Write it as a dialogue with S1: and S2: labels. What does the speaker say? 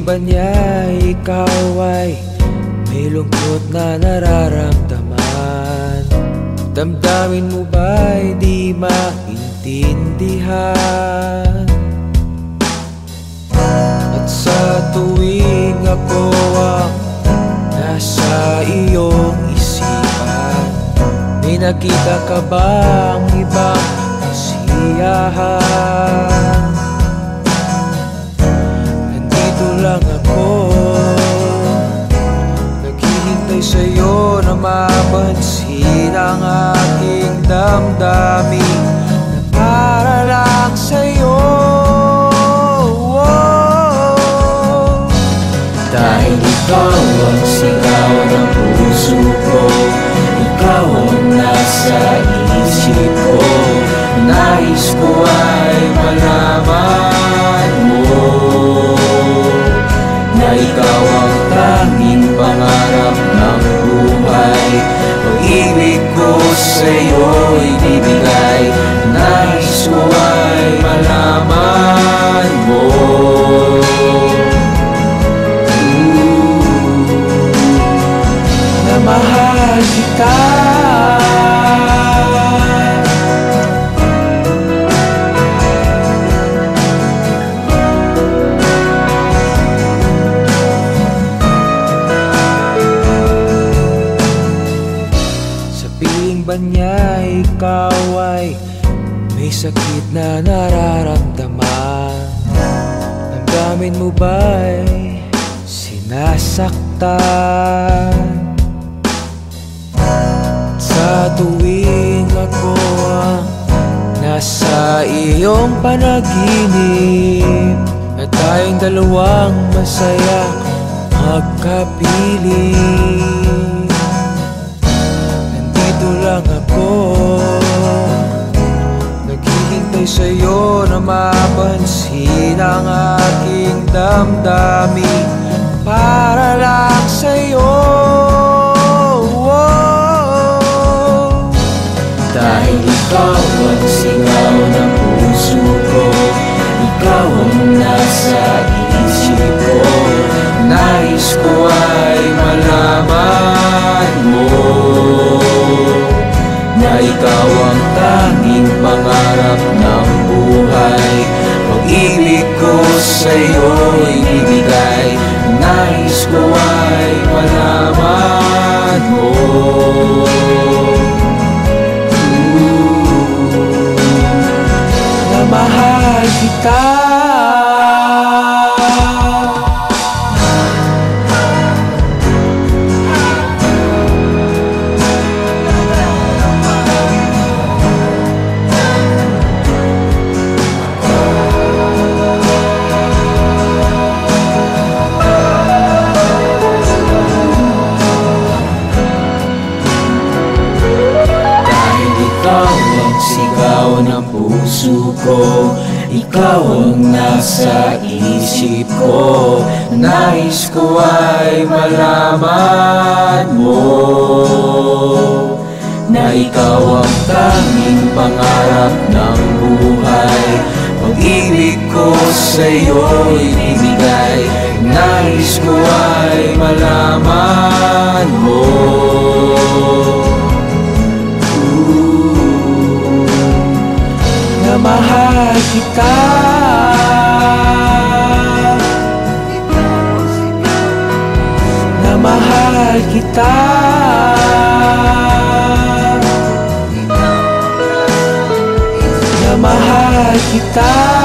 S1: ba niya ikaw ay may lungkot na nararamdaman? Damdamin mo ba'y di maintindihan? At sa tuwing ako ang nasa iyong isipan, may nakita ka bang ibang kasiyahan? Nandito lang ako, naghihintay sa'yo na mapansin ang aking damdamin na para lang sa'yo.
S2: Dahil ikaw ang sigaw ng puso ko, ikaw ang nasa isip ko, nais ko ay malaman mo na ikaw ang tanging pangarap ng buhay. Pag-ibig ko sa'yo'y bibigay, nais ko ay malaman mo
S1: na mahal kita. Sabihin ba niya ikaw ay may sakit na nararamdaman? Damdamin mo ba'y sinasaktan? Sa tuwing ako ang nasa iyong panaginip, at tayong dalawang masaya magkapiling. Nandito lang ako, naghihintay sa'yo na mapansin ang aking damdamin para lang sa'yo.
S2: Dahil ikaw ang sigaw ng puso ko, ikaw ang nasa isip ko, nais ko ay malaman mo na ikaw ang tanging pangarap ng buhay. Pag-ibig ko sa'yo'y bibigay, nais ko ay malaman mo
S1: na mahal kita.
S2: Sigaw ng puso ko, ikaw ang nasa isip ko, nais ko ay malaman mo na ikaw ang tanging pangarap ng buhay. Pag-ibig ko sa'yo'y ibigay, nais ko ay malaman mo
S1: na mahal kita. Na mahal kita. Na mahal kita.